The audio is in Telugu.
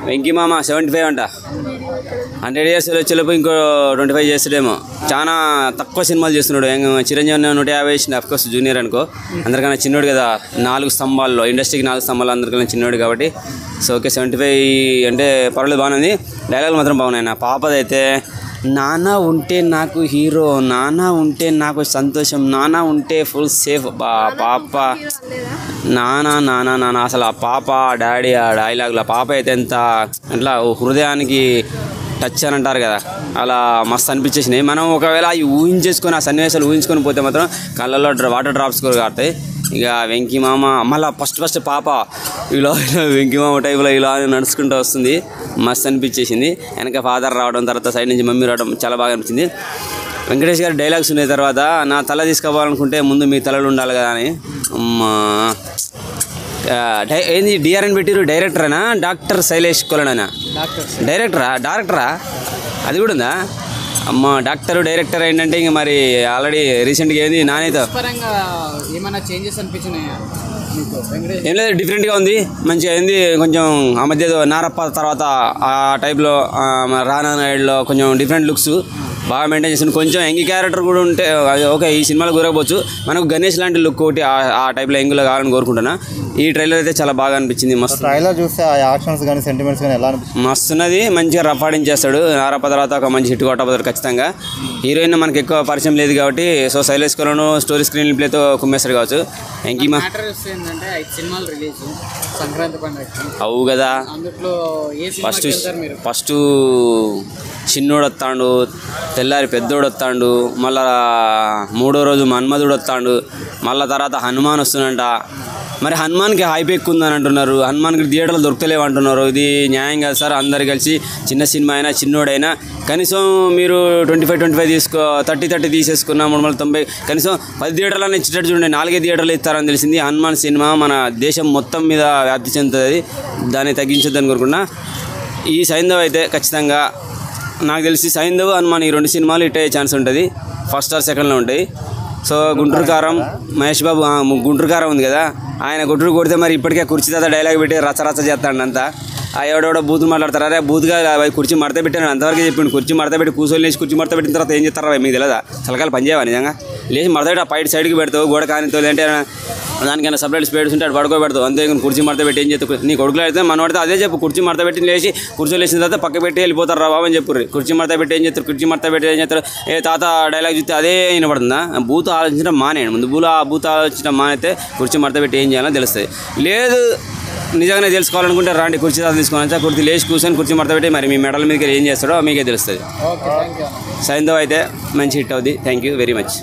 వెంకీ మామ 75 అంట. 100 years వచ్చేలోపు ఇంకో 25 చేస్తాడేమో. చాలా తక్కువ సినిమాలు చేస్తున్నాడు. చిరంజీవి 150 చేసింది. అఫ్కోర్స్ జూనియర్ అనుకో, అందరికన్నా చిన్నోడు కదా. 4 స్తంభాల్లో ఇండస్ట్రీకి 4 స్తంభాలు అందరికన్నా చిన్నోడు కాబట్టి సో ఓకే 75 అంటే పర్వాలేదు, బాగానే ఉంది. డైలాగులు మాత్రం బాగున్నాయి. నా పాపదైతే నాన్న ఉంటే నాకు హీరో, నాన్న ఉంటే నాకు సంతోషం, నాన్న ఉంటే ఫుల్ సేఫ్. పాప నానా నానా నాన్న అసలు ఆ పాప డాడీ ఆ డైలాగులు, ఆ పాప అయితే ఎంత అట్లా హృదయానికి టచ్ అని అంటారు కదా, అలా మస్తు అనిపించేసినాయి. మనం ఒకవేళ అవి ఊహించేసుకొని ఆ సన్నివేశాలు ఊహించుకొని పోతే మాత్రం కళ్ళల్లో వాటర్ డ్రాప్స్ కూడా కాడతాయి. ఇక వెంకీ మామ మళ్ళీ ఫస్ట్ పాప ఇలా వెంకీ మామ టైప్లో ఇలా నడుచుకుంటూ వస్తుంది, మస్తు అనిపించేసింది. వెనక ఫాదర్ రావడం, తర్వాత సైడ్ నుంచి మమ్మీ రావడం చాలా బాగా అనిపించింది. వెంకటేష్ గారి డైలాగ్స్ ఉన్నాయి. తర్వాత నా తల తీసుకోవాలనుకుంటే ముందు మీ తలలు ఉండాలి కదా అని. ఏంది డిఆర్ అని పెట్టిరు? డైరెక్టరేనా? డాక్టర్ శైలేష్ కొలనేనా? డైరెక్టరా అది కూడా ఉందా? అమ్మ డాక్టర్ డైరెక్టర్ ఏంటంటే ఇంక మరి ఆల్రెడీ రీసెంట్గా ఏంది నానితో ఏం లేదు, డిఫరెంట్గా ఉంది, మంచిగా అయింది. కొంచెం ఆ మధ్య నారప్ప తర్వాత ఆ టైప్లో రానా నాయుడులో కొంచెం డిఫరెంట్ లుక్స్ బాగా మెయింటైన్ చేసింది. కొంచెం యంగ్ క్యారెక్టర్ కూడా ఉంటే ఓకే ఈ సినిమాలో కూరకపోవచ్చు. మనకు గణేష్ లాంటి లుక్ ఒకటి ఆ టైప్లో యంగ్లో కావాలని కోరుకుంటున్నా. ఈ ట్రైలర్ అయితే చాలా బాగా అనిపించింది. మస్తు ట్రైలర్ చూస్తే ఆ యాక్షన్స్ కానీ సెంటిమెంట్స్ కానీ ఎలా అనిపిస్తుంది? మస్తున్నది, మంచిగా రఫాడించేస్తాడు. నారప్ప తర్వాత ఒక మంచి హిట్ కొట్టబోతాడు ఖచ్చితంగా. హీరోయిన్ మనకు ఎక్కువ పరిచయం లేదు కాబట్టి సో శైలేష్ కొలను స్టోరీ స్క్రీన్ ప్లేతో కుమ్మేస్తాడు కావచ్చు. ఎంకీమా అవు కదా, ఫస్ట్ చిన్నోడు వస్తాడు, తెల్లారి పెద్దోడు వస్తాడు, మళ్ళా 3వ రోజు మన్మధుడు వస్తాడు, మళ్ళీ తర్వాత హనుమాన్ వస్తుందంట. మరి హనుమాన్కి హైప్ ఎక్కువ ఉందని అంటున్నారు, హనుమాన్కి థియేటర్లు దొరకలేవు అంటున్నారు. ఇది న్యాయం కాదు సార్. అందరు కలిసి చిన్న సినిమా అయినా చిన్నోడైనా కనీసం మీరు 25 తీసుకో, 30 తీసేసుకున్నా 390 కనీసం 10 థియేటర్లను ఇచ్చేటట్టు చూడండి. 4 థియేటర్లు ఇస్తారని తెలిసింది. హనుమాన్ సినిమా మన దేశం మొత్తం మీద వ్యాప్తి చెందుతుంది, దాన్ని తగ్గించొద్దని కోరుకున్నా. ఈ సైంధవ్ అయితే ఖచ్చితంగా నాకు తెలిసి సైంధవ్ హనుమాన్ ఈ 2 సినిమాలు హిట్ అయ్యే ఛాన్స్ ఉంటుంది. ఫస్ట్ ఆర్ సెకండ్లో ఉంటాయి. సో గుంటూరు కారం మహేష్ బాబు గుంటూరు కారం ఉంది కదా, ఆయన గుంటూరు కొడితే మరి ఇప్పటికే కుర్చీ తాత డైలాగ్ పెట్టి రచ్చ చేస్తాడు అంతా. ఎవడెవడో బూతులు మాట్లాడతారు. అరే బూతుగా కుర్చీ మడత పెట్టాను అంతవరకు చెప్పిండు. కుర్చీ మడత పెట్టి కూర్చొని లేచి కుర్చీ మడత పెట్టిన తర్వాత ఏం చేస్తారా మీకు తెలియదా? సలకాలు పనిచేయవా నిజంగా? లేచి మడత పెట్టి ఆ పైట సైడ్కి పెడతావు, గోడ కానితో అంటే దానికైనా సపరేట్ స్పేడ్స్ ఉంటే అటు పడుకోబెడతావు. అంతే కుర్చీ మడత పెట్టి ఏం చేస్తావు? నీ కొడుకులు అయితే మనం పడితే అదే చెప్పు. కుర్చీ మడత పెట్టి లేచి కూర్చొని లేచిన తర్వాత పక్క పెట్టి వెళ్ళిపోతారు రా బాబు అని చెప్పు. కుర్చీ మడత పెట్టి ఏం చేస్తారు? కుర్చీ మడత పెట్టి ఏం చేస్తారు? ఏ తాత డైలాగ్ చూస్తే అదే వినపడుతుందా? బూత్ ఆలోచించడం మానేయండి. ముందు బూత్ ఆలోచించడం మానేస్తే కుర్చీ మడత పెట్టి ఏం చేయాలో తెలుస్తుంది. లేదు నిజంగానే తెలుసుకోవాలనుకుంటే రాండి, కుర్చీ తాత తీసుకోవాలి. కుర్చీ లేచి కూర్చొని కుర్చీ మడత పెట్టి మరి మీ మెడల మీదకి ఏం చేస్తాడో మీకే తెలుస్తుంది. సైంధవ్ అయితే మంచి హిట్ అవుద్ది. Thank you very much.